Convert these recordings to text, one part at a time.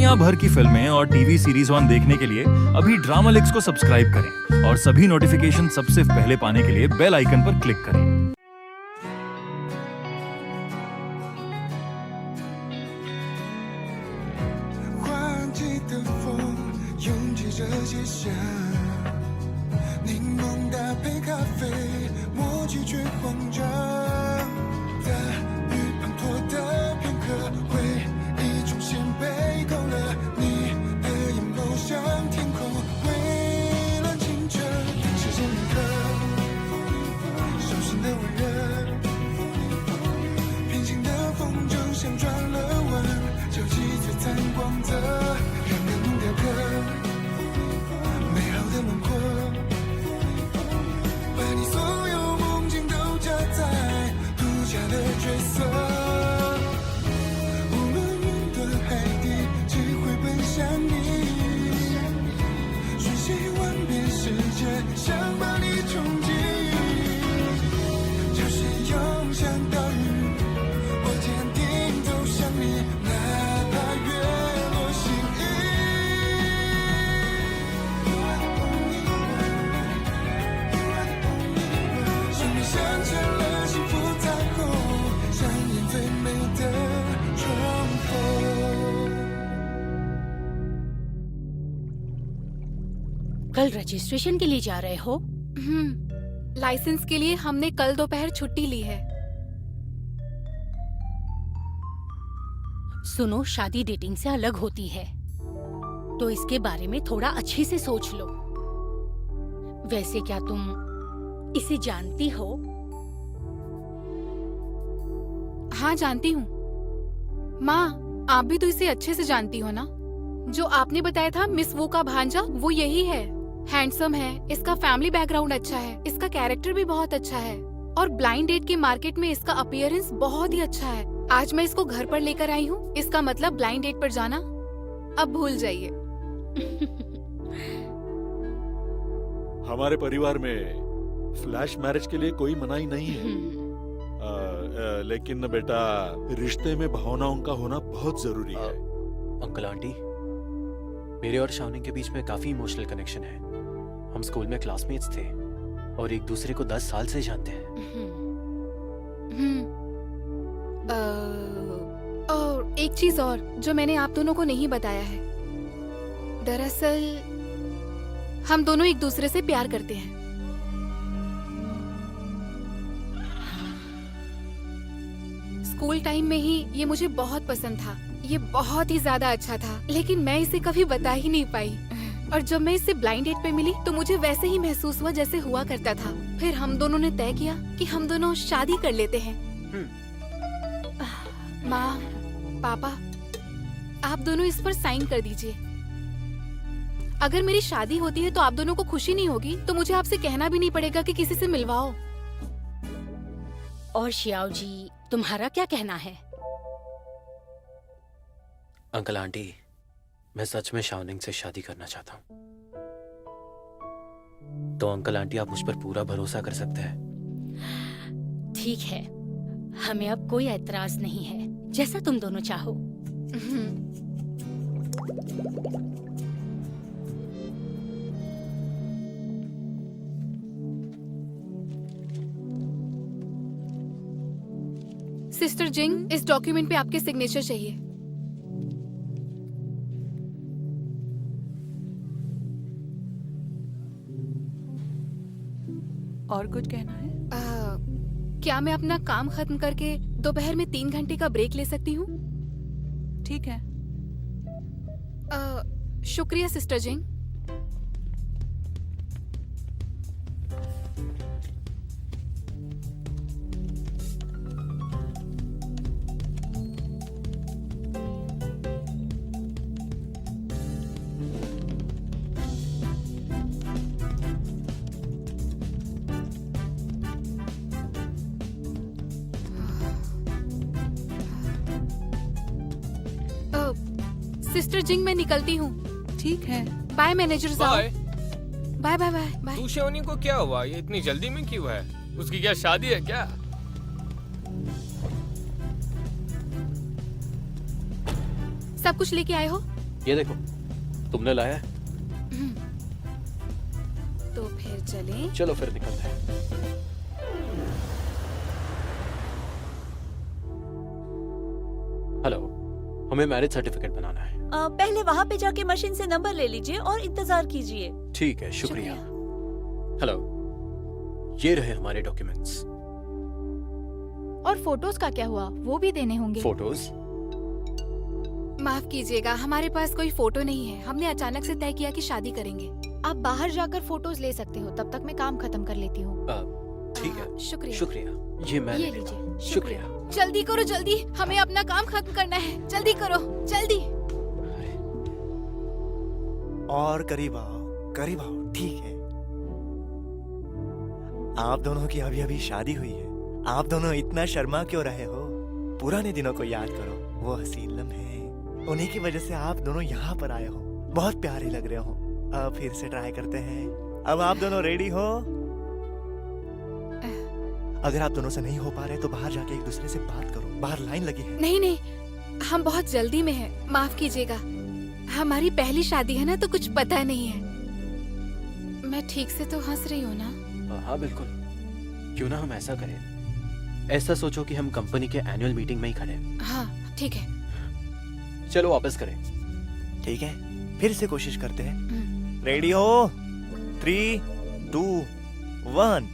दुनिया भर की फिल्में और टीवी सीरीज ऑन देखने के लिए अभी ड्रामालिक्स को सब्सक्राइब करें और सभी नोटिफिकेशन सबसे पहले पाने के लिए बेल आइकन पर क्लिक करें। कल रजिस्ट्रेशन के लिए जा रहे हो? लाइसेंस के लिए हमने कल दोपहर छुट्टी ली है। सुनो, शादी डेटिंग से अलग होती है, तो इसके बारे में थोड़ा अच्छे से सोच लो। वैसे क्या तुम इसे जानती हो? हाँ, जानती हूँ। माँ, आप भी तो इसे अच्छे से जानती हो ना? जो आपने बताया था मिस वू का भांजा, वो यही है। हैंडसम है, इसका फैमिली बैकग्राउंड अच्छा है, इसका कैरेक्टर भी बहुत अच्छा है और ब्लाइंड डेट के मार्केट में इसका अपीयरेंस बहुत ही अच्छा है। आज मैं इसको घर पर लेकर आई हूँ, इसका मतलब ब्लाइंड डेट पर जाना अब भूल जाइए। हमारे परिवार में फ्लैश मैरिज के लिए कोई मनाही नहीं है। लेकिन बेटा, रिश्ते में भावनाओं का होना बहुत जरूरी है। अंकल आंटी, मेरे और शाओनिंग के बीच में काफी इमोशनल कनेक्शन है। हम स्कूल में क्लासमेट्स थे और एक दूसरे को 10 साल से जानते हैं। और एक चीज और जो मैंने आप दोनों को नहीं बताया है, दरअसल हम दोनों एक दूसरे से प्यार करते हैं। स्कूल टाइम में ही ये मुझे बहुत पसंद था, ये बहुत ही ज्यादा अच्छा था, लेकिन मैं इसे कभी बता ही नहीं पाई। और जब मैं इससे ब्लाइंड डेट पे मिली तो मुझे वैसे ही महसूस हुआ जैसे हुआ करता था। फिर हम दोनों ने तय किया कि हम दोनों शादी कर लेते हैं। माँ, पापा, आप दोनों इस पर साइन कर दीजिए। अगर मेरी शादी होती है तो आप दोनों को खुशी नहीं होगी, तो मुझे आपसे कहना भी नहीं पड़ेगा कि किसी से मिलवाओ। और शियाओ जी, तुम्हारा क्या कहना है? अंकल आंटी, मैं सच में शाओनिंग से शादी करना चाहता हूँ। तो अंकल आंटी, आप मुझ पर पूरा भरोसा कर सकते हैं? ठीक है, हमें अब कोई ऐतराज नहीं है, जैसा तुम दोनों चाहो। सिस्टर जिंग, इस डॉक्यूमेंट पे आपके सिग्नेचर चाहिए। और कुछ कहना है? क्या मैं अपना काम खत्म करके दोपहर में 3 घंटे का ब्रेक ले सकती हूँ? ठीक है। शुक्रिया सिस्टर जिंग। सिस्टर जिंग, मैं निकलती हूँ। ठीक है। बाय मैनेजर साहब। Bye bye bye bye. तू शिवानी को क्या हुआ? ये इतनी जल्दी में क्यों है? उसकी क्या शादी है क्या? सब कुछ लेके आए हो? ये देखो, तुमने लाया है? तो फिर चलें। चलो फिर निकलते हैं। हेलो, हमें मैरिज सर्टिफिकेट बनाना है। पहले वहाँ पे जाके मशीन से नंबर ले लीजिए और इंतजार कीजिए। ठीक है, शुक्रिया। हेलो, ये रहे हमारे डॉक्यूमेंट्स। और फोटोज का क्या हुआ? वो भी देने होंगे। फोटोज? माफ कीजिएगा, हमारे पास कोई फोटो नहीं है। हमने अचानक से तय किया कि शादी करेंगे। आप बाहर जाकर फोटोज ले सकते हो, तब तक मैं काम खत्म कर लेती हूँ। ठीक है, शुक्रिया। शुक्रिया। ये मैं ये ले लेता हूँ। लीजिए। शुक्रिया। जल्दी करो, जल्दी, हमें अपना काम खत्म करना है। जल्दी करो, जल्दी। और करीब आओ, ठीक है। आप दोनों की अभी अभी शादी हुई है। आप दोनों इतना शर्मा क्यों रहे हो? पुराने दिनों को याद करो, वो हसीन लम्हे, उन्हीं की वजह से आप दोनों यहाँ पर आए हो। बहुत प्यारे लग रहे हो। अब फिर से ट्राई करते हैं। अब आप दोनों रेडी हो? अगर आप दोनों से नहीं हो पा रहे तो बाहर जाके एक दूसरे से बात करो। बाहर लाइन लगी है। नहीं नहीं, हम बहुत जल्दी में हैं। माफ कीजिएगा, हमारी पहली शादी है ना, तो कुछ पता नहीं है। मैं ठीक से तो हंस रही हूँ ना? हाँ बिल्कुल। क्यों ना हम ऐसा करें, ऐसा सोचो कि हम कंपनी के एनुअल मीटिंग में ही खड़े हैं। हाँ ठीक है। चलो वापस करें। ठीक है, फिर से कोशिश करते हैं। रेडी हो? 3, 2, 1।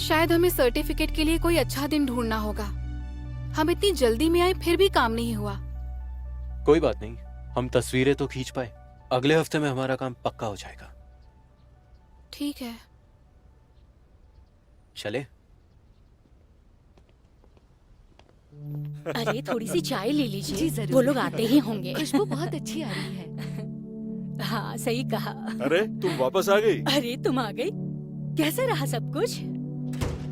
शायद हमें सर्टिफिकेट के लिए कोई अच्छा दिन ढूंढना होगा। हम इतनी जल्दी में आए, फिर भी काम नहीं हुआ। कोई बात नहीं, हम तस्वीरें तो खींच पाए। अगले हफ्ते में हमारा काम पक्का हो जाएगा। ठीक है। चले? अरे थोड़ी सी चाय ले लीजिए। जी, जरूर। वो लोग आते ही होंगे। खुशबू बहुत अच्छी आ रही है। हाँ सही कहा। अरे तुम वापस आ गई? अरे तुम आ गई। कैसा रहा सब कुछ?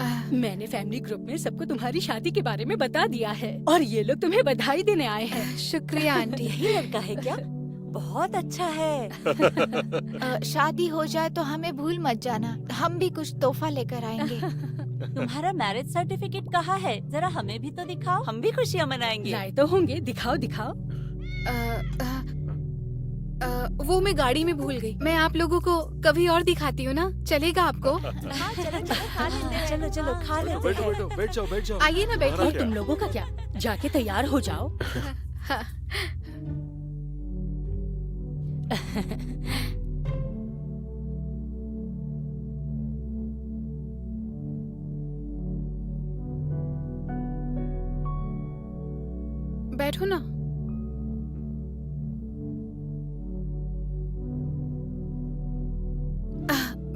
आह, मैंने फैमिली ग्रुप में सबको तुम्हारी शादी के बारे में बता दिया है और ये लोग तुम्हें बधाई देने आए हैं। शुक्रिया आंटी। यही लड़का है क्या? बहुत अच्छा है। शादी हो जाए तो हमें भूल मत जाना, हम भी कुछ तोहफा लेकर आएंगे। तुम्हारा मैरिज सर्टिफिकेट कहाँ है? जरा हमें भी तो दिखाओ, हम भी खुशियाँ मनाएंगे। लाए तो होंगे, दिखाओ दिखाओ। वो मैं गाड़ी में भूल गई। मैं आप लोगों को कभी और दिखाती हूँ ना, चलेगा आपको? हाँ, चलो चलो खा लेते हैं। चलो चलो खा लेते बैठो हैं। बैठो, बैठ जाओ बैठ जाओ। आइए ना, बैठिए। और तुम लोगों का क्या? जाके तैयार हो जाओ। हाँ। बैठो ना।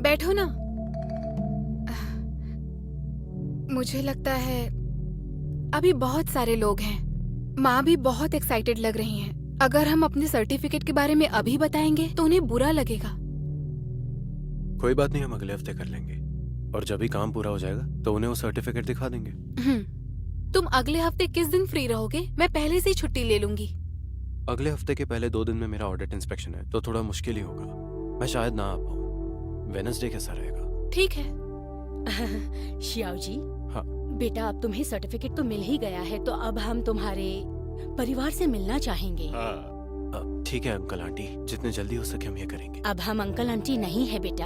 बैठो ना। मुझे लगता है अभी बहुत सारे लोग हैं। माँ भी बहुत एक्साइटेड लग रही हैं। अगर हम अपने सर्टिफिकेट के बारे में अभी बताएंगे तो उन्हें बुरा लगेगा। कोई बात नहीं, हम अगले हफ्ते कर लेंगे। और जब भी काम पूरा हो जाएगा तो उन्हें वो सर्टिफिकेट दिखा देंगे। तुम अगले हफ्ते किस दिन फ्री रहोगे? मैं पहले से ही छुट्टी ले लूंगी। अगले हफ्ते के पहले 2 दिन में मेरा ऑडिट इंस्पेक्शन है, तो थोड़ा मुश्किल ही होगा। मैं शायद ना आ पाऊँ। वेडनेसडे कैसा रहेगा? ठीक है। शियाओ जी। हाँ। बेटा अब तुम्हें सर्टिफिकेट तो मिल ही गया है, तो अब हम तुम्हारे परिवार से मिलना चाहेंगे। ठीक है अंकल आंटी, जितने जल्दी हो सके हम ये करेंगे। अब हम अंकल आंटी नहीं है बेटा।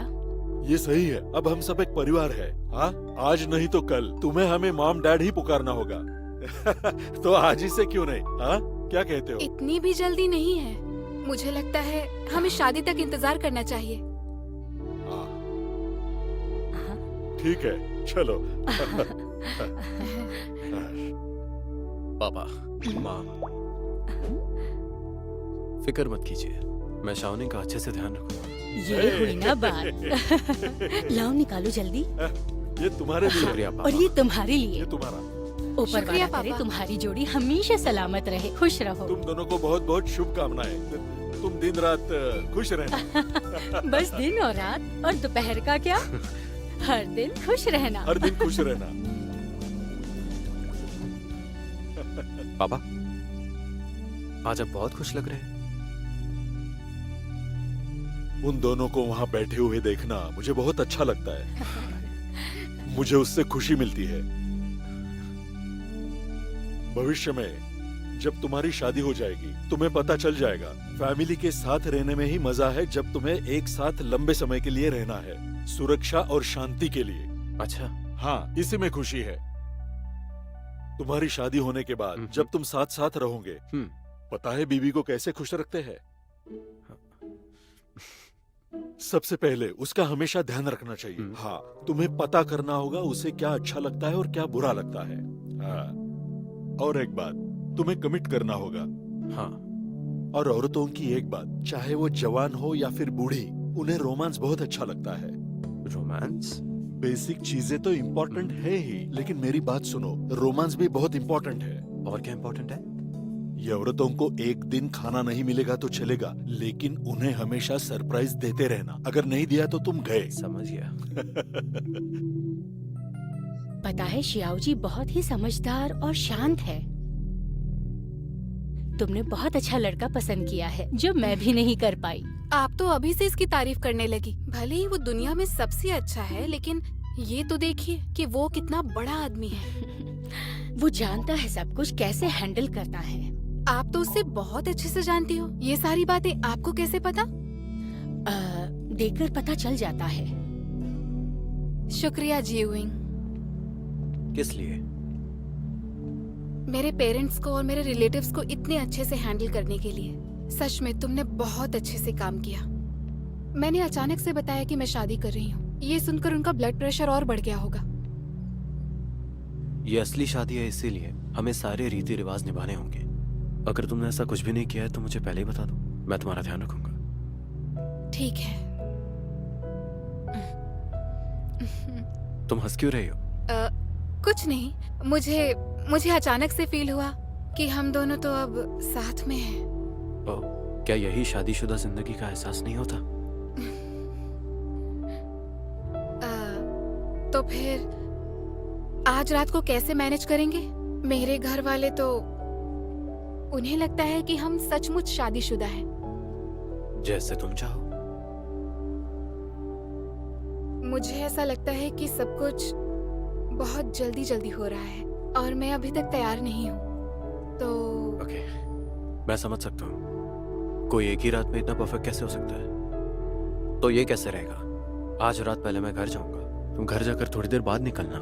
ये सही है, अब हम सब एक परिवार है। हाँ, आज नहीं तो कल तुम्हें हमें मॉम डैड ही पुकारना होगा। तो आज ही से क्यों नहीं? हाँ, क्या कहते हो? इतनी भी जल्दी नहीं है। मुझे लगता है हमें शादी तक इंतजार करना चाहिए। हाँ, ठीक है, चलो। पापा, माँ, फिक्र मत कीजिए, मैं शाओनिंग का अच्छे से ध्यान रखूंगा। ये हुई ना बात। लाओ निकालो जल्दी। ये तुम्हारे लिए। शुक्रिया पापा। और ये तुम्हारे लिए। ये तुम्हारा। ऊपर शुक्रिया वाला करे पापा। तुम्हारी जोड़ी हमेशा सलामत रहे, खुश रहो। तुम दोनों को बहुत बहुत शुभकामनाएं। तुम दिन रात खुश रहना। बस दिन और रात, और दोपहर का क्या? हर दिन खुश रहना। हर दिन खुश रहना। पापा, आज आप बहुत खुश लग रहे हैं। उन दोनों को वहाँ बैठे हुए देखना मुझे बहुत अच्छा लगता है। मुझे उससे खुशी मिलती है। भविष्य में जब तुम्हारी शादी हो जाएगी तुम्हें पता चल जाएगा फैमिली के साथ रहने में ही मजा है जब तुम्हें एक साथ लंबे समय के लिए रहना है, सुरक्षा और शांति के लिए। अच्छा, हाँ, इसी में खुशी है। तुम्हारी शादी होने के बाद जब तुम साथ साथ रहोगे, पता है बीवी को कैसे खुश रखते हैं? सबसे पहले उसका हमेशा ध्यान रखना चाहिए। हाँ, तुम्हें पता करना होगा उसे क्या अच्छा लगता है और क्या बुरा लगता है। हाँ, और एक बात, तुम्हें कमिट करना होगा। हाँ। और औरतों की एक बात, चाहे वो जवान हो या फिर बूढ़ी, उन्हें रोमांस बहुत अच्छा लगता है। रोमांस? बेसिक चीजें तो इम्पोर्टेंट है ही, लेकिन मेरी बात सुनो, रोमांस भी बहुत इम्पोर्टेंट है। और क्या इम्पोर्टेंट है? ये औरतों को एक दिन खाना नहीं मिलेगा तो चलेगा, लेकिन उन्हें हमेशा सरप्राइज देते रहना। अगर नहीं दिया तो तुम गए। समझ गया। पता है शियाओ जी बहुत ही समझदार और शांत है। तुमने बहुत अच्छा लड़का पसंद किया है जो मैं भी नहीं कर पाई। आप तो अभी से इसकी तारीफ करने लगी। भले ही वो दुनिया में सबसे अच्छा है, लेकिन ये तो देखिए कि वो कितना बड़ा आदमी है। वो जानता है सब कुछ कैसे हैंडल करता है। आप तो उससे बहुत अच्छे से जानती हो। ये सारी बातें आपको कैसे पता? देखकर पता चल जाता है। शुक्रिया जीविंग। किस लिए? मेरे पेरेंट्स को और मेरे रिलेटिव्स को इतने अच्छे से हैंडल करने के लिए। सच में तुमने बहुत अच्छे से काम किया। मैंने अचानक से बताया कि मैं शादी कर रही हूँ। ये सुनकर उनका ब्लड प्रेशर और बढ़ गया होगा। ये असली शादी है, इसीलिए हमें सारे रीति रिवाज निभाने होंगे। अगर तुमने ऐसा कुछ भी नहीं किया है तो मुझे पहले ही बता दो, मैं तुम्हारा ध्यान रखूंगा। ठीक है। तुम हंस क्यों रही हो? कुछ नहीं, मुझे अचानक से फील हुआ कि हम दोनों तो अब साथ में हैं। ओह, क्या यही शादीशुदा जिंदगी का एहसास नहीं होता? तो फिर आज रात को कैसे मैनेज करेंगे? मेरे घर वाले तो, उन्हें लगता है कि हम सचमुच शादीशुदा हैं। जैसे तुम चाहो। मुझे ऐसा लगता है कि सब कुछ बहुत जल्दी जल्दी हो रहा है और मैं अभी तक तैयार नहीं हूँ। तो ओके, मैं समझ सकता हूँ। कोई एक ही रात में इतना परफेक्ट कैसे हो सकता है? तो ये कैसे रहेगा? आज रात पहले मैं घर जाऊंगा, तुम घर जाकर थोड़ी देर बाद निकलना।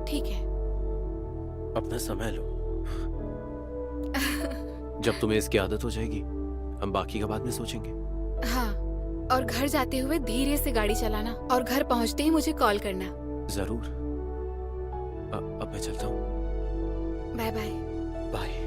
ठीक है। अपना समय लो। जब तुम्हें इसकी आदत हो जाएगी, हम बाकी का बाद में सोचेंगे। हाँ, और घर जाते हुए धीरे से गाड़ी चलाना और घर पहुँचते ही मुझे कॉल करना। जरूर। अब मैं चलता हूँ। Bye bye. बाय।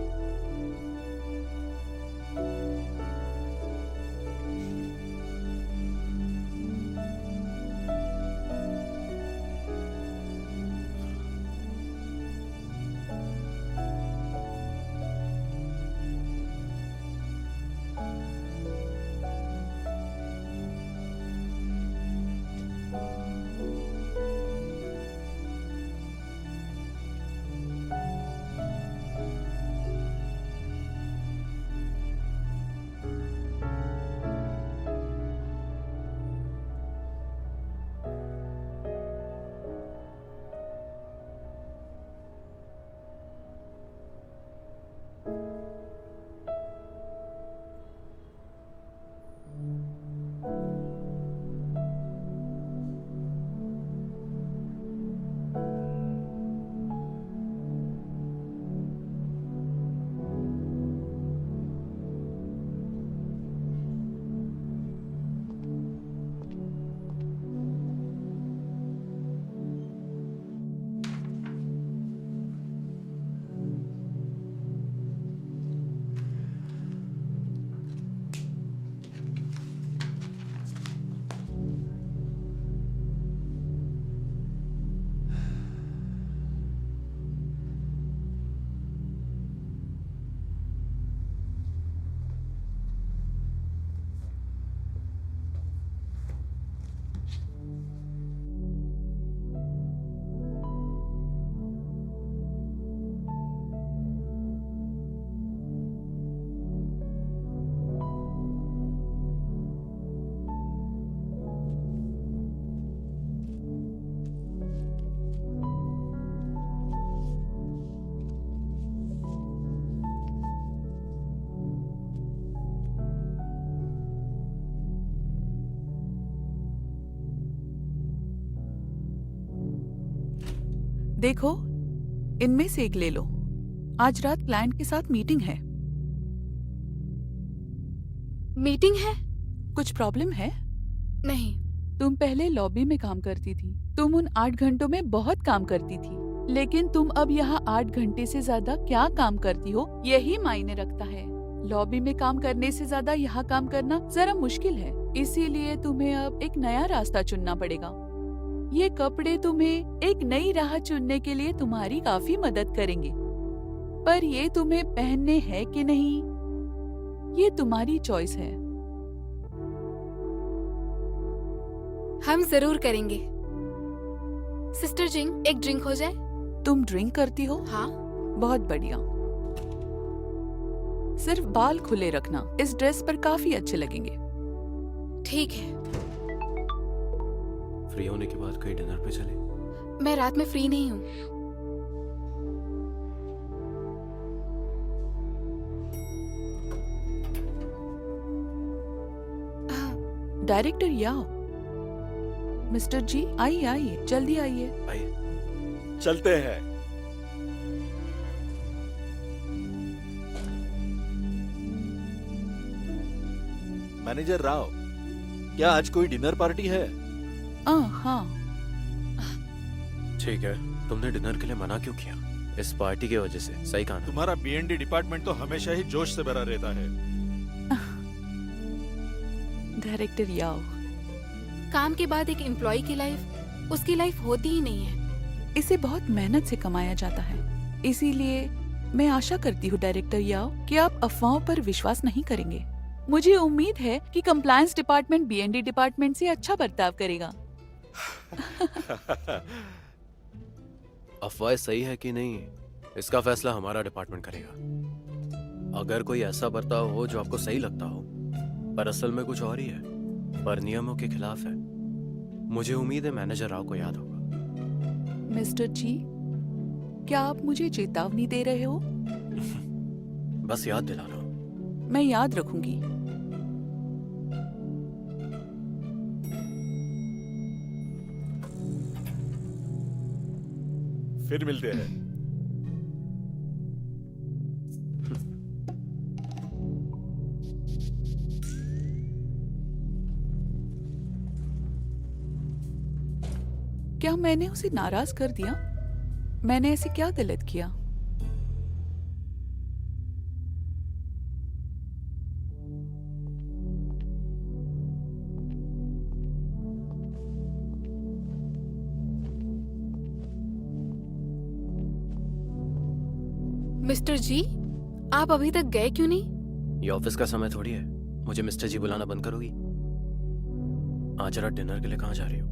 देखो, इनमें से एक ले लो। आज रात क्लाइंट के साथ मीटिंग है। मीटिंग है? कुछ प्रॉब्लम है? नहीं। तुम पहले लॉबी में काम करती थी। तुम उन 8 घंटों में बहुत काम करती थी, लेकिन तुम अब यहाँ 8 घंटे से ज्यादा क्या काम करती हो, यही मायने रखता है। लॉबी में काम करने से ज्यादा यहाँ काम करना जरा मुश्किल है, इसीलिए तुम्हें अब एक नया रास्ता चुनना पड़ेगा। ये कपड़े तुम्हें एक नई राह चुनने के लिए तुम्हारी काफी मदद करेंगे, पर ये तुम्हें पहनने हैं कि नहीं, ये तुम्हारी चॉइस है। हम जरूर करेंगे। सिस्टर जिंग, एक ड्रिंक हो जाए? तुम ड्रिंक करती हो? हाँ। बहुत बढ़िया। सिर्फ बाल खुले रखना, इस ड्रेस पर काफी अच्छे लगेंगे। ठीक है। फ्री होने के बाद कहीं डिनर पे चले? मैं रात में फ्री नहीं हूँ। डायरेक्टर याओ। मिस्टर जी, आइए आइए, जल्दी आइए। आइए। चलते हैं। मैनेजर राव, क्या आज कोई डिनर पार्टी है? हाँ। ठीक है, तुमने डिनर के लिए मना क्यों किया? इस पार्टी की वजह से, सही कहा ना? तुम्हारा B&D डिपार्टमेंट तो हमेशा ही जोश से भरा रहता है। डायरेक्टर याओ, काम के बाद एक एम्प्लॉय की लाइफ उसकी लाइफ होती ही नहीं है। इसे बहुत मेहनत से कमाया जाता है, इसीलिए मैं आशा करती हूँ डायरेक्टर याओ कि आप अफवाहों पर विश्वास नहीं करेंगे। मुझे उम्मीद है कि कंप्लायंस डिपार्टमेंट B&D डिपार्टमेंट से अच्छा बर्ताव करेगा। अफवाह सही है कि नहीं, इसका फैसला हमारा डिपार्टमेंट करेगा। अगर कोई ऐसा बर्ताव हो जो आपको सही लगता हो, पर असल में कुछ और ही है, पर नियमों के खिलाफ है, मुझे उम्मीद है मैनेजर राव को याद होगा। मिस्टर जी, क्या आप मुझे चेतावनी दे रहे हो? बस याद दिला रहा हूँ। मैं याद रखूंगी। फिर मिलते हैं। क्या मैंने उसे नाराज कर दिया? मैंने ऐसे क्या गलत किया? मिस्टर जी, आप अभी तक गए क्यों नहीं? ये ऑफिस का समय थोड़ी है, मुझे मिस्टर जी बुलाना बंद करोगी? आज रात डिनर के लिए कहाँ जा रही हो?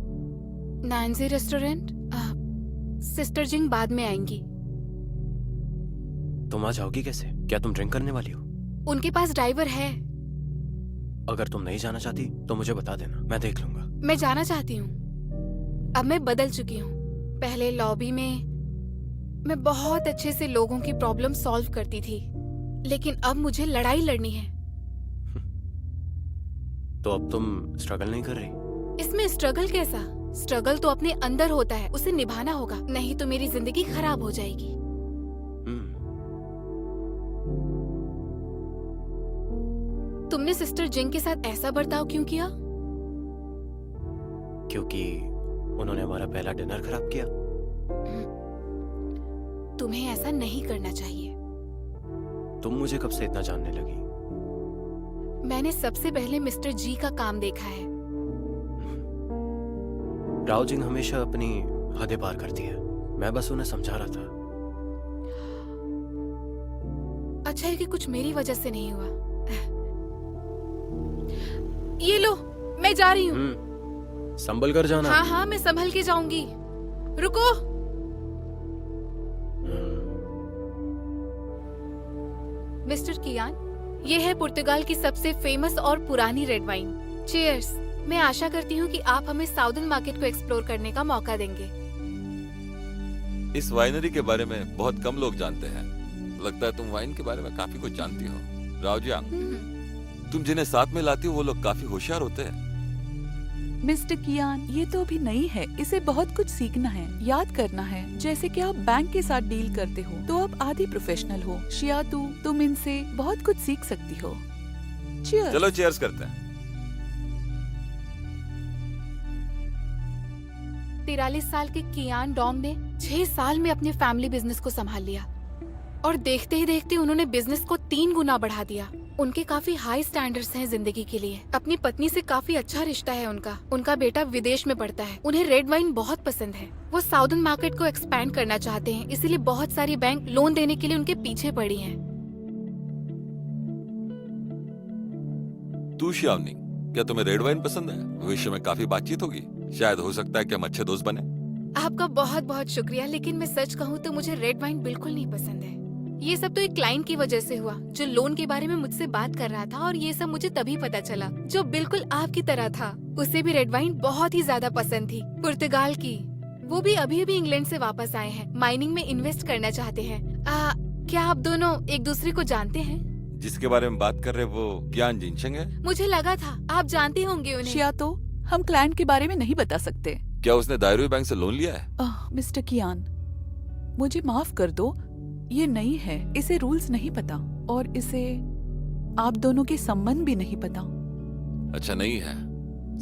नानजी रेस्टोरेंट। सिस्टर जिंग बाद में आएंगी। तुम आ जाओगी कैसे? क्या तुम ड्रिंक करने वाली हो? उनके पास ड्राइवर है। अगर तुम नहीं जाना चाहती तो मुझे बता देना, मैं देख लूंगा। मैं जाना चाहती हूँ। अब मैं बदल चुकी हूँ। पहले लॉबी में मैं बहुत अच्छे से लोगों की प्रॉब्लम सॉल्व करती थी, लेकिन अब मुझे लड़ाई लड़नी है। तो अब तुम स्ट्रगल नहीं कर रही? इसमें स्ट्रगल कैसा? स्ट्रगल तो अपने अंदर होता है, उसे निभाना होगा, नहीं तो मेरी जिंदगी खराब हो जाएगी। तुमने सिस्टर जिंग के साथ ऐसा बर्ताव क्यों किया? क्योंकि उन्होंने हमारा पहला डिनर खराब किया। तुम्हें ऐसा नहीं करना चाहिए। तुम मुझे कब से इतना जानने लगी? मैंने सबसे पहले मिस्टर जी का काम देखा है। राव जिंग हमेशा अपनी हदें पार करती है, मैं बस उन्हें समझा रहा था। अच्छा है कि कुछ मेरी वजह से नहीं हुआ। ये लो, मैं जा रही हूँ। संभल कर जाना। हाँ हाँ, मैं संभल के जाऊंगी। रुको। मिस्टर कियान, ये है पुर्तगाल की सबसे फेमस और पुरानी रेड वाइन। चीयर्स। मैं आशा करती हूँ कि आप हमें साउदर्न मार्केट को एक्सप्लोर करने का मौका देंगे। इस वाइनरी के बारे में बहुत कम लोग जानते हैं। लगता है तुम वाइन के बारे में काफी कुछ जानती हो। रावजियांग, तुम जिन्हें साथ में लाती हो वो लोग काफी होशियार होते हैं। मिस्टर कियान, ये तो अभी नई है, इसे बहुत कुछ सीखना है, याद करना है। जैसे कि आप बैंक के साथ डील करते हो तो आप आधी प्रोफेशनल हो। शियातू, तुम इनसे बहुत कुछ सीख सकती हो। Cheers. चलो चीयर्स करते हैं। 43 साल के कियान डोंग ने 6 साल में अपने फैमिली बिजनेस को संभाल लिया और देखते ही देखते उन्होंने बिजनेस को 3 गुना बढ़ा दिया। उनके काफी हाई स्टैंडर्ड्स हैं जिंदगी के लिए। अपनी पत्नी से काफी अच्छा रिश्ता है उनका। उनका बेटा विदेश में पढ़ता है। उन्हें रेड वाइन बहुत पसंद है। वो साउदर्न मार्केट को एक्सपैंड करना चाहते हैं, इसीलिए बहुत सारी बैंक लोन देने के लिए उनके पीछे पड़ी हैं। तू श्यामनी, क्या तुम्हें रेड वाइन पसंद है? भविष्य में काफी बातचीत होगी, शायद हो सकता है कि हम अच्छे दोस्त बने। आपका बहुत बहुत शुक्रिया, लेकिन मैं सच कहूँ तो मुझे रेड वाइन बिल्कुल नहीं पसंद है। ये सब तो एक क्लाइंट की वजह से हुआ जो लोन के बारे में मुझसे बात कर रहा था, और ये सब मुझे तभी पता चला, जो बिल्कुल आपकी तरह था। उसे भी रेड वाइन बहुत ही ज्यादा पसंद थी, पुर्तगाल की। वो भी अभी अभी इंग्लैंड से वापस आए हैं, माइनिंग में इन्वेस्ट करना चाहते हैं। क्या आप दोनों एक दूसरे को जानते हैं? जिसके बारे में बात कर रहे वो कियान जिनचंग है। मुझे लगा था आप जानते होंगे उन्हें। शियातो, हम क्लाइंट के बारे में नहीं बता सकते। क्या उसने दायरुई बैंक से लोन लिया है? मिस्टर कियान, मुझे माफ कर दो, ये नई है, इसे रूल्स नहीं पता और इसे आप दोनों के संबंध भी नहीं पता। अच्छा, नहीं है,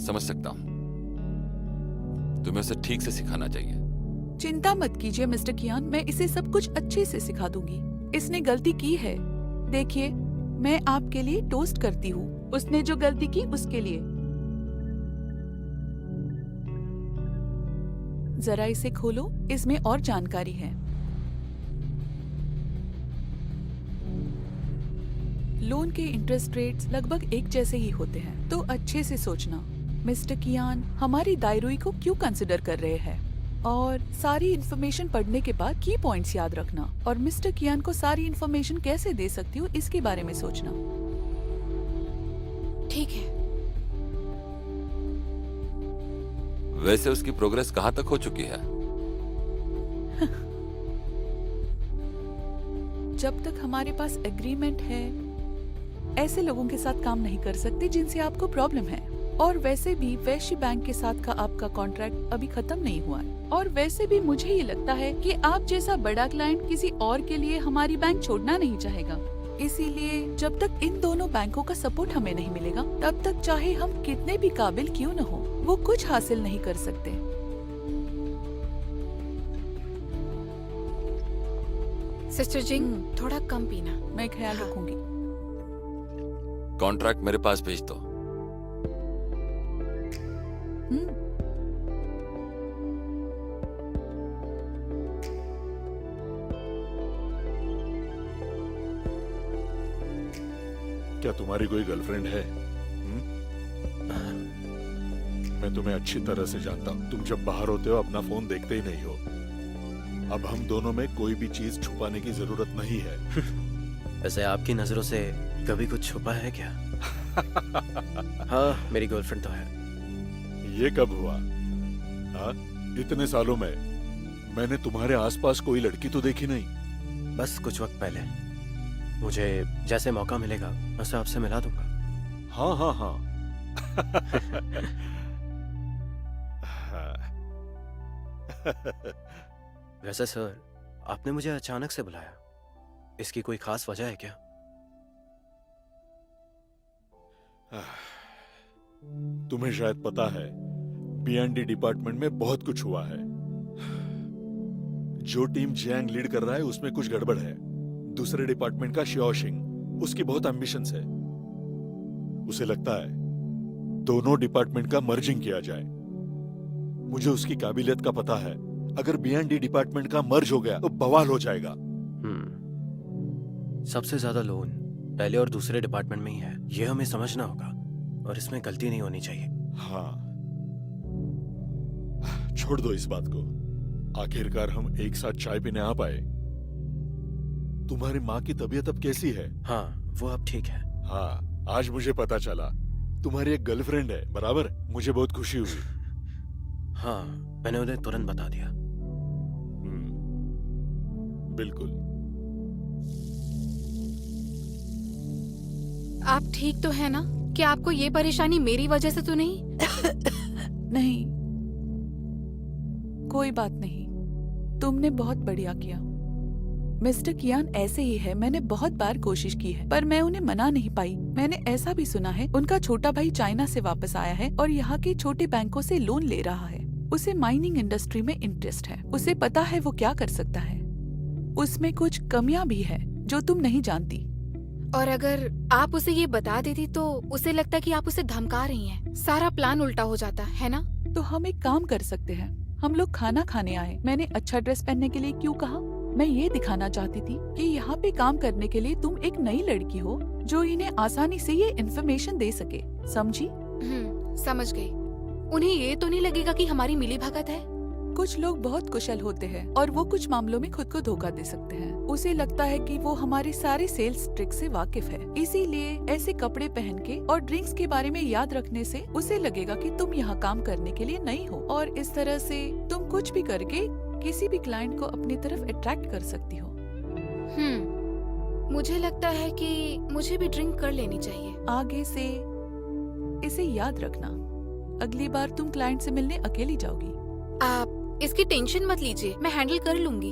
समझ सकता हूँ। तुम्हें उसे ठीक से सिखाना चाहिए। चिंता मत कीजिए मिस्टर कियान, मैं इसे सब कुछ अच्छे से सिखा दूंगी। इसने गलती की है, देखिए मैं आपके लिए टोस्ट करती हूँ, उसने जो गलती की उसके लिए। जरा इसे खोलो, इसमें और जानकारी है। लोन के इंटरेस्ट रेट्स लगभग एक जैसे ही होते हैं, तो अच्छे से सोचना। मिस्टर कियान हमारी दायरुई को क्यों कंसिडर कर रहे हैं, और सारी इन्फॉर्मेशन पढ़ने के बाद की पॉइंट्स याद रखना, और मिस्टर कियान को सारी इन्फॉर्मेशन कैसे दे सकती हूँ इसके बारे में सोचना। ठीक है। वैसे उसकी प्रोग्रेस कहाँ तक हो चुकी है? जब तक हमारे पास एग्रीमेंट है, ऐसे लोगों के साथ काम नहीं कर सकते जिनसे आपको प्रॉब्लम है। और वैसे भी वैश्य बैंक के साथ का आपका कॉन्ट्रैक्ट अभी खत्म नहीं हुआ है। और वैसे भी मुझे ये लगता है कि आप जैसा बड़ा क्लाइंट किसी और के लिए हमारी बैंक छोड़ना नहीं चाहेगा। इसीलिए जब तक इन दोनों बैंकों का सपोर्ट हमें नहीं मिलेगा, तब तक चाहे हम कितने भी काबिल क्यों न हो, वो कुछ हासिल नहीं कर सकते। सिस्टर जिंग, थोड़ा कम पीना। मैं ख्याल रखूंगी। कॉन्ट्रैक्ट मेरे पास भेज दो। क्या तुम्हारी कोई गर्लफ्रेंड है? मैं तुम्हें अच्छी तरह से जानता हूँ। तुम जब बाहर होते हो अपना फोन देखते ही नहीं हो। अब हम दोनों में कोई भी चीज छुपाने की जरूरत नहीं है। वैसे आपकी नजरों से कभी कुछ छुपा है क्या? हाँ, मेरी गर्लफ्रेंड तो है। ये कब हुआ? हाँ, इतने सालों में मैंने तुम्हारे आसपास कोई लड़की तो देखी नहीं। बस कुछ वक्त पहले। मुझे जैसे मौका मिलेगा मैं उसे आपसे मिला दूंगा। हाँ हाँ हाँ। वैसे सर, आपने मुझे अचानक से बुलाया, इसकी कोई खास वजह है क्या? तुम्हें शायद पता है, B&D डिपार्टमेंट में बहुत कुछ हुआ है। जो टीम जियांग लीड कर रहा है उसमें कुछ गड़बड़ है। दूसरे डिपार्टमेंट का शियाओशिंग, उसकी बहुत एम्बिशंस है। उसे लगता है दोनों डिपार्टमेंट का मर्जिंग किया जाए। मुझे उसकी काबिलियत का पता है। अगर B&D डिपार्टमेंट का मर्ज हो गया तो बवाल हो जाएगा। सबसे ज्यादा लोन पहले और दूसरे डिपार्टमेंट में ही है, ये हमें समझना होगा, और इसमें गलती नहीं होनी चाहिए। हाँ, छोड़ दो इस बात को। आखिरकार हम एक साथ चाय पीने आ पाए। तुम्हारी माँ की तबीयत अब कैसी है? हाँ, वो अब ठीक है। हाँ, आज मुझे पता चला तुम्हारी एक गर्लफ्रेंड है, बराबर? मुझे बहुत खुशी हुई। हाँ, मैंने उन्हें तुरंत बता दिया। बिल्कुल। आप ठीक तो है ना? क्या आपको ये परेशानी मेरी वजह से तो नहीं? नहीं, कोई बात नहीं। तुमने बहुत बढ़िया किया। मिस्टर कियान ऐसे ही है, मैंने बहुत बार कोशिश की है पर मैं उन्हें मना नहीं पाई। मैंने ऐसा भी सुना है उनका छोटा भाई चाइना से वापस आया है और यहाँ के छोटे बैंकों से लोन ले रहा है। उसे माइनिंग इंडस्ट्री में इंटरेस्ट है। उसे पता है वो क्या कर सकता है। उसमें कुछ कमियां भी है जो तुम नहीं जानती। और अगर आप उसे ये बता देती तो उसे लगता कि आप उसे धमका रही हैं। सारा प्लान उल्टा हो जाता है ना? तो हम एक काम कर सकते हैं, हम लोग खाना खाने आए। मैंने अच्छा ड्रेस पहनने के लिए क्यों कहा? मैं ये दिखाना चाहती थी कि यहाँ पे काम करने के लिए तुम एक नई लड़की हो जो इन्हें आसानी से ये इन्फॉर्मेशन दे सके। समझी? समझ गई। उन्हें ये तो नहीं लगेगा कि हमारी मिलीभगत है? कुछ लोग बहुत कुशल होते हैं और वो कुछ मामलों में खुद को धोखा दे सकते हैं। उसे लगता है कि वो हमारे सारे सेल्स ट्रिक से वाकिफ है, इसीलिए ऐसे कपड़े पहन के और ड्रिंक्स के बारे में याद रखने से उसे लगेगा कि तुम यहाँ काम करने के लिए नई हो और इस तरह से तुम कुछ भी करके किसी भी क्लाइंट को अपनी तरफ अट्रैक्ट कर सकती हो। मुझे लगता है कि मुझे भी ड्रिंक कर लेनी चाहिए। आगे से इसे याद रखना, अगली बार तुम क्लाइंट से मिलने अकेली जाओगी। आप इसकी टेंशन मत लीजिए, मैं हैंडल कर लूंगी।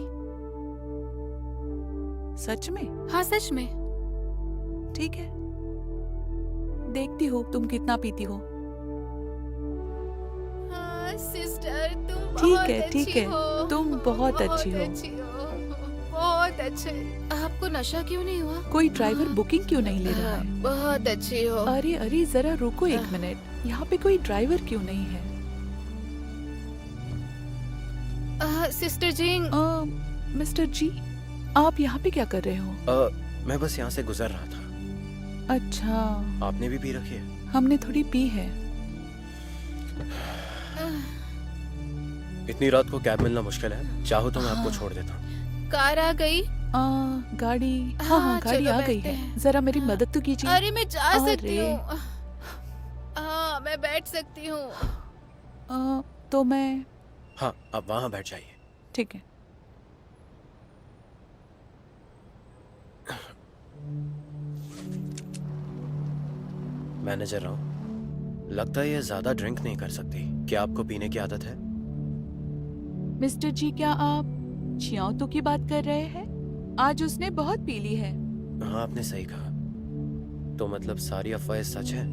सच में? हाँ सच में। ठीक है, देखती हो तुम कितना पीती हो। हाँ, सिस्टर तुम ठीक बहुत है, ठीक अच्छी है, हो। तुम बहुत अच्छी हो। बहुत अच्छे। आपको नशा क्यों नहीं हुआ? कोई ड्राइवर बुकिंग क्यों नहीं ले रहा है? बहुत अच्छी हो। अरे अरे जरा रुको एक मिनट, यहाँ पे कोई ड्राइवर क्यों नहीं है? सिस्टर जिंग। मिस्टर जी, आप यहाँ पे क्या कर रहे हो? मैं बस यहाँ से गुजर रहा था। अच्छा, आपने भी पी रखी है? हमने थोड़ी पी है। इतनी रात को कैब मिलना मुश्किल है, चाहो तो मैं आपको छोड़ देता हूँ। कार आ गई? गाड़ी, हाँ गाड़ी चलो आ गई बैठते है। हैं। जरा मेरी मदद तो कीजिए। अरे मैं जा सकती अरे। हूँ। हाँ मैं बैठ सकती हूँ। तो मैं, हाँ आप वहाँ बैठ जाइए। ठीक है। मैनेजर राव, लगता है ये ज्यादा ड्रिंक नहीं कर सकती। क्या आपको पीने की आदत है? मिस्टर जी, क्या आप चियांतु की बात कर रहे हैं? आज उसने बहुत पी ली है। हाँ आपने सही कहा। तो मतलब सारी अफवाहें सच है?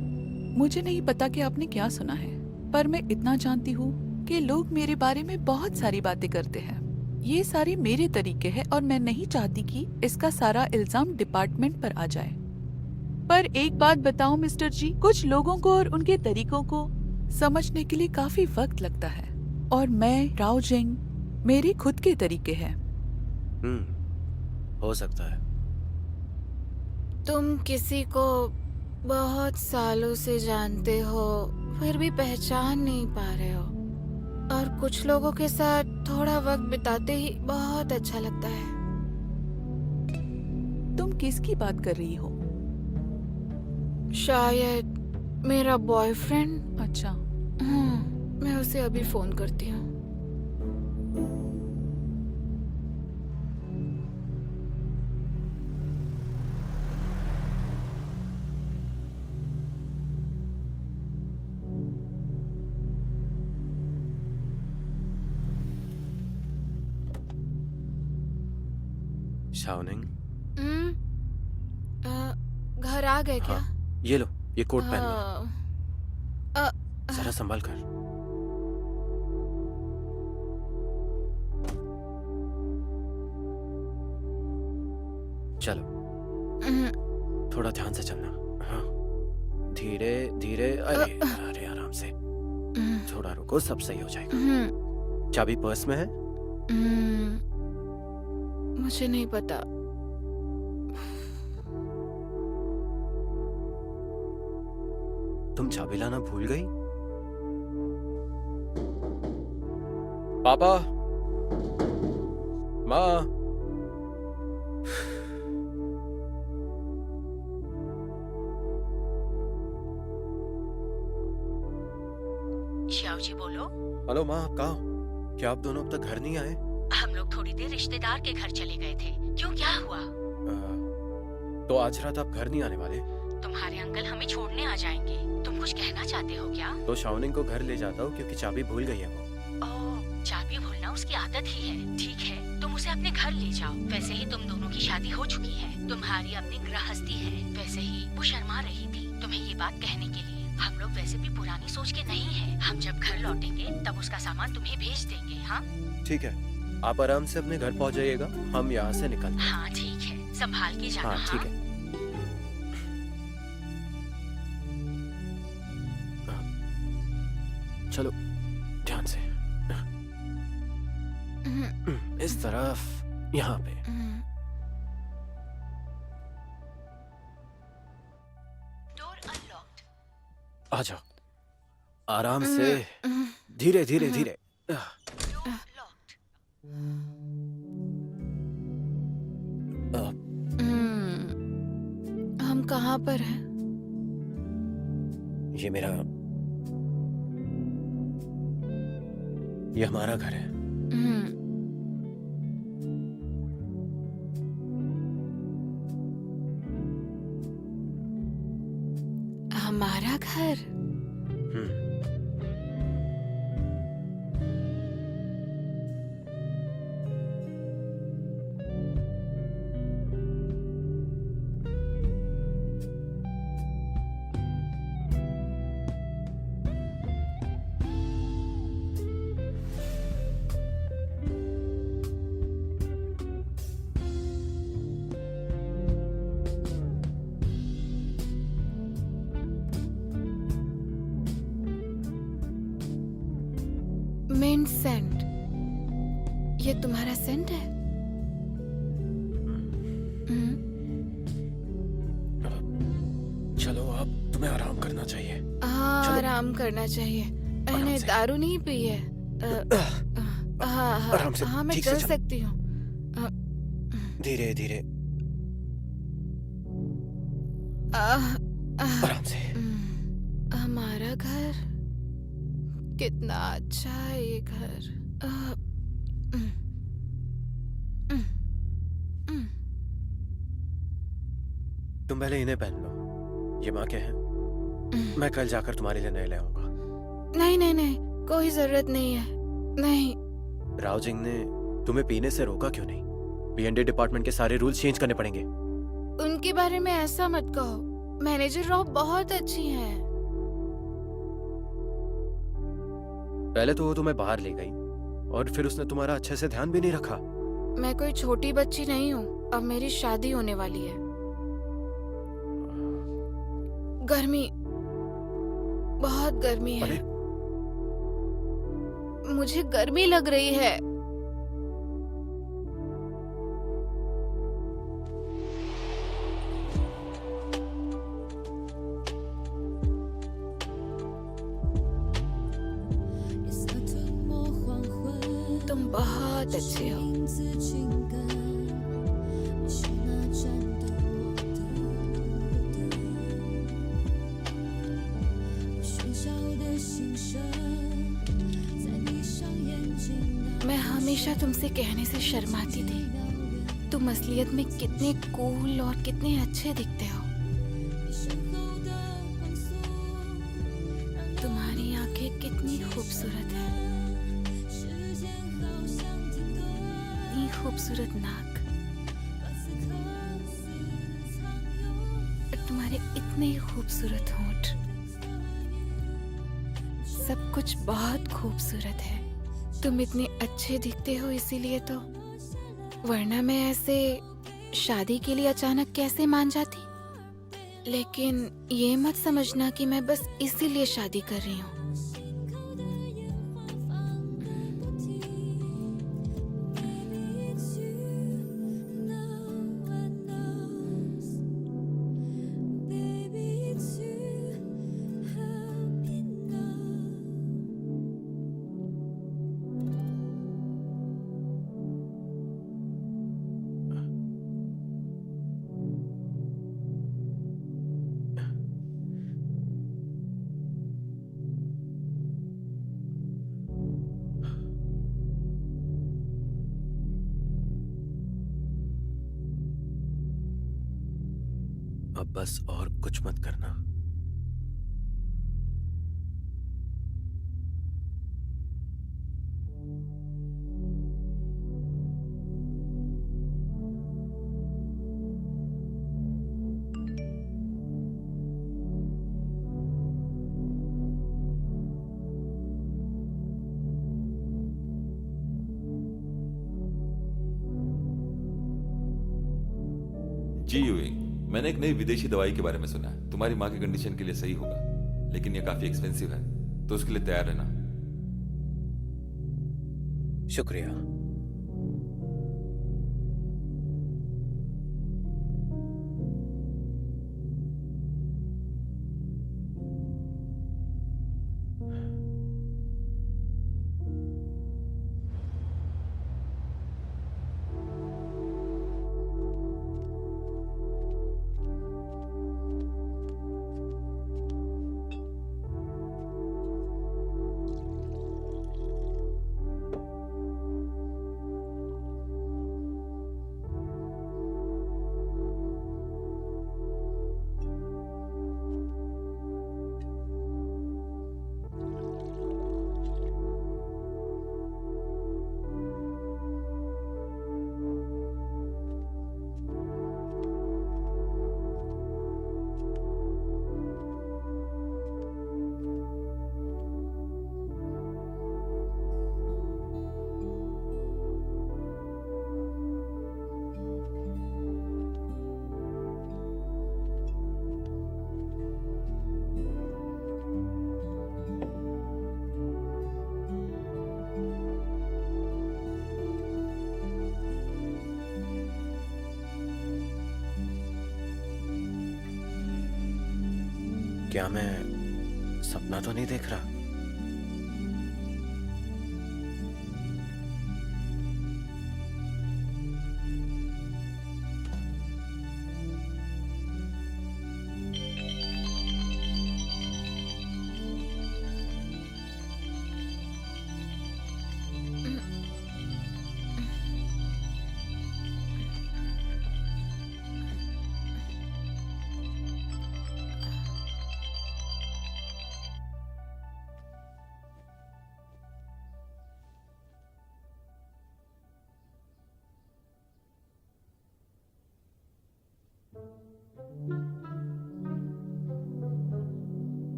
मुझे नहीं पता कि आपने क्या सुना है, पर मैं इतना जानती हूँ कि लोग मेरे बारे में बहुत सारी बातें करते हैं। ये सारे मेरे तरीके हैं और मैं नहीं चाहती कि इसका सारा इल्जाम डिपार्टमेंट पर आ जाए। पर एक बात बताऊं मिस्टर जी, कुछ लोगों को और उनके तरीकों को समझने के लिए काफी वक्त लगता है और मैं राव जिंग, मेरे खुद के तरीके हैं। हो सकता है। तुम किसी को बहुत सालों से जानते हो फिर भी पहचान नहीं पा रहे हो, और कुछ लोगों के साथ थोड़ा वक्त बिताते ही बहुत अच्छा लगता है। तुम किसकी बात कर रही हो? शायद मेरा बॉयफ्रेंड। अच्छा, मैं उसे अभी फोन करती हूँ। शाओनिंग, घर आ गए क्या? हाँ, ये लो, ये कोट पहन लो। हाँ। जरा संभाल कर। चलो, थोड़ा ध्यान से चलना। हाँ, धीरे धीरे। अरे अरे आराम से, थोड़ा रुको, सब सही हो जाएगा। चाबी पर्स में है? मुझे नहीं पता। तुम चाबी लाना भूल गई? पापा, माँ। श्याओ जी बोलो। हेलो माँ, आप कहाँ हो? क्या आप दोनों अब तक घर नहीं आए? हम लोग थोड़ी देर रिश्तेदार के घर चले गए थे। क्यों, क्या हुआ? तो आज रात आप घर नहीं आने वाले? तुम्हारे अंकल हमें छोड़ने आ जाएंगे। तुम कुछ कहना चाहते हो क्या? तो शाओनिंग को घर ले जाता हूँ क्योंकि चाबी भूल गई है वो। ओह, चाबी भूलना उसकी आदत ही है। ठीक है, तुम उसे अपने घर ले जाओ। वैसे ही तुम दोनों की शादी हो चुकी है, तुम्हारी अपनी गृहस्थी है। वैसे ही वो शर्मा रही थी तुम्हें ये बात कहने के लिए। हम लोग वैसे भी पुरानी सोच के नहीं है। हम जब घर लौटेंगे तब उसका सामान तुम्हें भेज देंगे। हाँ ठीक है, आप आराम से अपने घर पहुँच जाइएगा, हम यहाँ से निकलते हैं। हाँ ठीक है, संभाल के जाना। हाँ ठीक है। चलो ध्यान से, इस तरफ, यहाँ पे। Door unlocked. आ जाओ, आराम से, धीरे धीरे धीरे। Door locked. हम कहाँ पर हैं? ये हमारा घर है। हमारा घर? मिंट सेंट, ये तुम्हारा सेंट है? चलो, अब तुम्हें आराम करना चाहिए। हाँ, चलो। आराम करना चाहिए। मैंने से। दारू नहीं पी है। हाँ हाँ आराम से, हाँ, मैं ठीक से चल चलो। सकती हूँ। धीरे धीरे, आराम से। हमारा घर, कितना अच्छा है ये घर। तुम पहले इन्हें पहन लो, ये माँ के हैं। मैं कल जाकर तुम्हारे लिए नए ले आऊंगा। नहीं नहीं नहीं, कोई जरूरत नहीं है। नहीं। राव जिंग ने तुम्हें पीने से रोका क्यों नहीं? पीएनडी डिपार्टमेंट के सारे रूल्स चेंज करने पड़ेंगे। उनके बारे में ऐसा मत कहो। मैनेजर राव बहुत अच्छी हैं। पहले तो वो तुम्हें बाहर ले गई और फिर उसने तुम्हारा अच्छे से ध्यान भी नहीं रखा। मैं कोई छोटी बच्ची नहीं हूँ। अब मेरी शादी होने वाली है। गर्मी, बहुत गर्मी है। अरे मुझे गर्मी लग रही है। तुम बहुत अच्छे हो। मैं हमेशा तुमसे कहने से शर्माती थी, तुम असलियत में कितने कूल और कितने अच्छे दिखते हो। तुम्हारी आंखें कितनी खूबसूरत है, इतनी खूबसूरत नाक, और तुम्हारे इतने खूबसूरत होंठ। सब कुछ बहुत खूबसूरत है। तुम इतने अच्छे दिखते हो इसीलिए तो, वरना मैं ऐसे शादी के लिए अचानक कैसे मान जाती। लेकिन ये मत समझना कि मैं बस इसीलिए शादी कर रही हूँ। अब बस और कुछ मत करना। जी यूइंग, मैंने एक नई विदेशी दवाई के बारे में सुना है। तुम्हारी माँ की कंडीशन के लिए सही होगा, लेकिन ये काफी एक्सपेंसिव है, तो उसके लिए तैयार रहना। शुक्रिया। क्या मैं सपना तो नहीं देख रहा?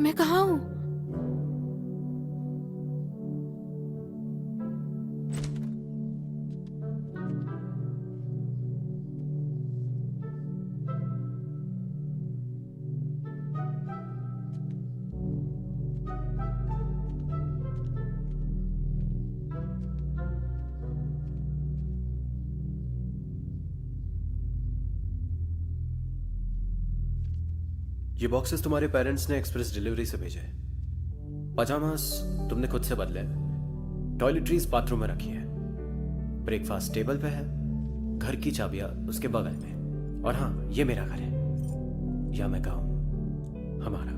मैं कहाँ हूँ? ये बॉक्सेस तुम्हारे पेरेंट्स ने एक्सप्रेस डिलीवरी से भेजे। पजामास तुमने खुद से बदले। टॉयलेटरीज बाथरूम में रखी है। ब्रेकफास्ट टेबल पे है। घर की चाबियां उसके बगल में। और हाँ, ये मेरा घर है, या मैं कहूं हमारा।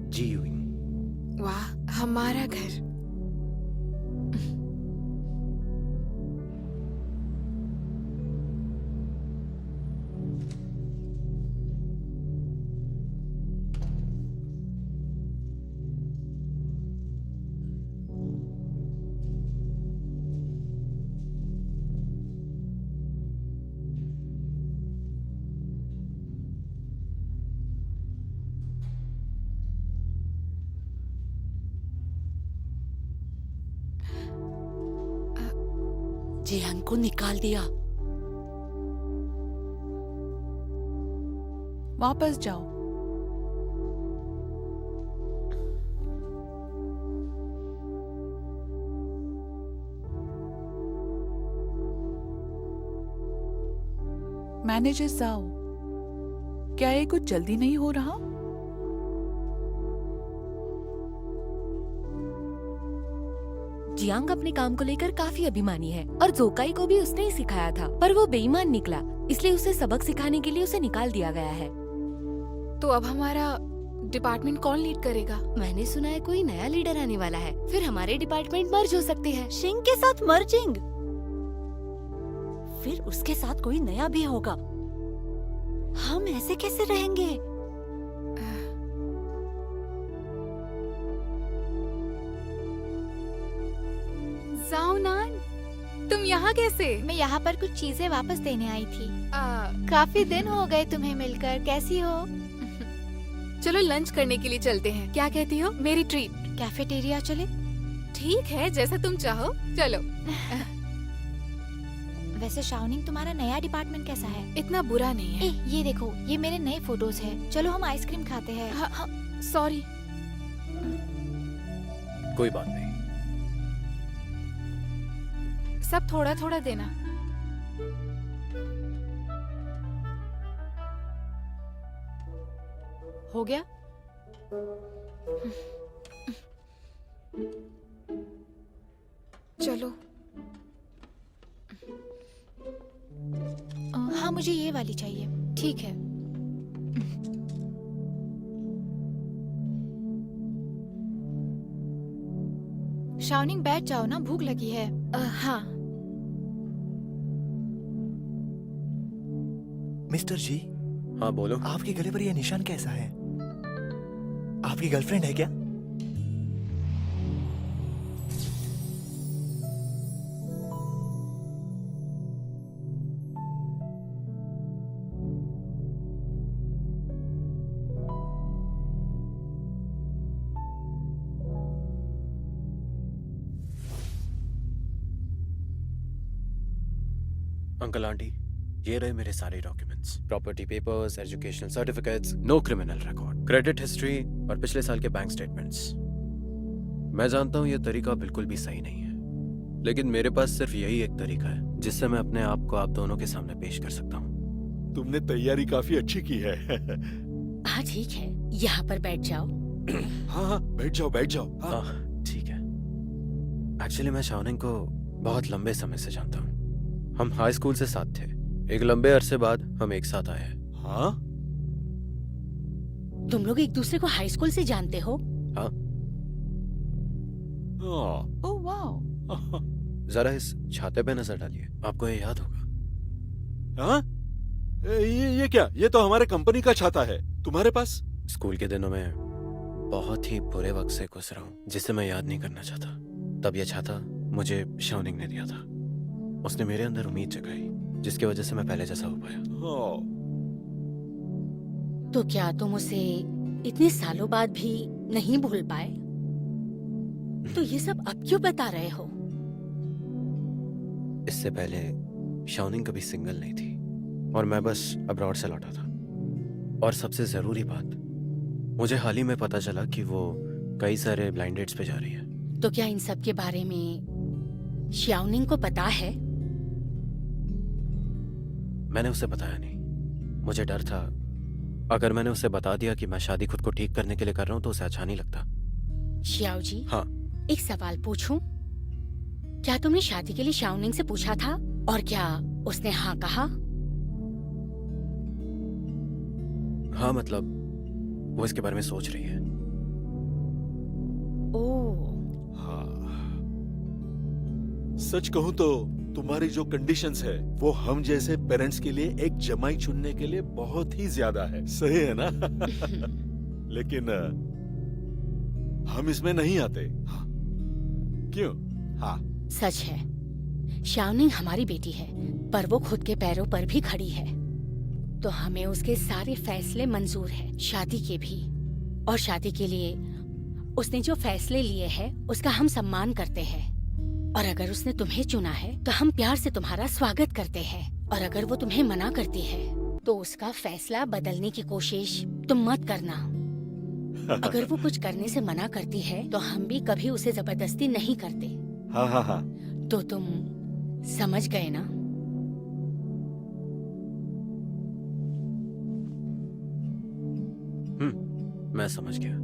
जी यूइंग। वाह, हमारा घर। जियांग को निकाल दिया। वापस जाओ। मैनेजर जाओ, क्या ये कुछ जल्दी नहीं हो रहा? जियांग अपने काम को लेकर काफी अभिमानी है और जोकाई को भी उसने ही सिखाया था, पर वो बेईमान निकला, इसलिए उसे सबक सिखाने के लिए उसे निकाल दिया गया है। तो अब हमारा डिपार्टमेंट कौन लीड करेगा? मैंने सुना है कोई नया लीडर आने वाला है, फिर हमारे डिपार्टमेंट मर्ज हो सकते हैं। शिंग के साथ मर्जिंग, फिर उसके साथ कोई नया भी होगा। हम ऐसे कैसे रहेंगे? जाओनान, तुम यहाँ कैसे? मैं यहाँ पर कुछ चीजें वापस देने आई थी। काफी दिन हो गए तुम्हें मिलकर, कैसी हो? चलो लंच करने के लिए चलते हैं, क्या कहती हो? मेरी ट्रीट। कैफेटेरिया चले? ठीक है, जैसा तुम चाहो, चलो। वैसे शाओनिंग, तुम्हारा नया डिपार्टमेंट कैसा है? इतना बुरा नहीं है। ये देखो, ये मेरे नए फोटोज हैं। चलो हम आइसक्रीम खाते हैं। हाँ, सॉरी। कोई बात नहीं। सब थोड़ा थोड़ा देना। हो गया? चलो। हाँ, मुझे ये वाली चाहिए। ठीक है। शाओनिंग, बैठ जाओ ना, भूख लगी है। हाँ। मिस्टर जी, हाँ बोलो। आपके गले पर यह निशान कैसा है? आपकी गर्लफ्रेंड है क्या? अंकल आंटी, ये रहे मेरे सारे documents, property papers, educational certificates, no criminal record, credit history और पिछले साल के बैंक स्टेटमेंट्स। मैं जानता हूँ ये तरीका बिल्कुल भी सही नहीं है, लेकिन मेरे पास सिर्फ यही एक तरीका है जिससे मैं अपने आप को आप दोनों के सामने पेश कर सकता हूँ। तुमने तैयारी काफी अच्छी की है। हाँ ठीक है, यहाँ पर बैठ जाओ। हाँ, बैठ जाओ, बैठ जाओ। हाँ। ठीक है। एक्चुअली मैं शाओनिंग को बहुत लंबे समय से जानता हूँ। हम हाई स्कूल से साथ थे। एक लंबे अरसे बाद हम एक साथ आए हैं। हाँ? तुम लोग एक दूसरे को हाई स्कूल से जानते हो? हाँ। Oh wow. जरा इस छाते पे नजर डालिए, आपको ये याद होगा। हाँ? ये क्या? ये तो हमारे कंपनी का छाता है, तुम्हारे पास? स्कूल के दिनों में बहुत ही बुरे वक्त से गुजरा हूँ, जिसे मैं याद नहीं करना चाहता। तब यह छाता मुझे शाओनिंग ने दिया था। उसने मेरे अंदर उम्मीद जगाई, जिसकी वजह से मैं पहले जैसा हो पाया। तो क्या तुम उसे इतने सालों बाद भी नहीं भूल पाए? तो ये सब अब क्यों बता रहे हो? इससे पहले शाओनिंग कभी सिंगल नहीं थी और मैं बस अब्रॉड से लौटा था। और सबसे जरूरी बात, मुझे हाल ही में पता चला कि वो कई सारे ब्लाइंड डेट्स पे जा रही है। तो क्या इन सब के बारे में शाओनिंग को पता है? मैंने उसे बताया नहीं। मुझे डर था अगर मैंने उसे बता दिया कि मैं शादी खुद को ठीक करने के लिए कर रहा हूँ तो उसे अच्छा नहीं लगता। श्याओ जी, हाँ। एक सवाल पूछूं? क्या तुमने शादी के लिए शाओनिंग से पूछा था और क्या उसने हाँ कहा? हाँ, मतलब वो इसके बारे में सोच रही है। सच कहूं तो तुम्हारी जो कंडीशंस है वो हम जैसे पेरेंट्स के लिए एक जमाई चुनने के लिए बहुत ही ज्यादा है, सही है ना? लेकिन हम इसमें नहीं आते। हाँ। क्यों? हाँ। सच है, शाओनिंग हमारी बेटी है, पर वो खुद के पैरों पर भी खड़ी है। तो हमें उसके सारे फैसले मंजूर है, शादी के भी। और शादी के लिए उसने जो फैसले लिए हैं उसका हम सम्मान करते हैं। और अगर उसने तुम्हें चुना है तो हम प्यार से तुम्हारा स्वागत करते हैं। और अगर वो तुम्हें मना करती है तो उसका फैसला बदलने की कोशिश तुम मत करना। अगर वो कुछ करने से मना करती है तो हम भी कभी उसे जबरदस्ती नहीं करते। हाँ हाँ हाँ। तो तुम समझ गए ना? मैं समझ गया।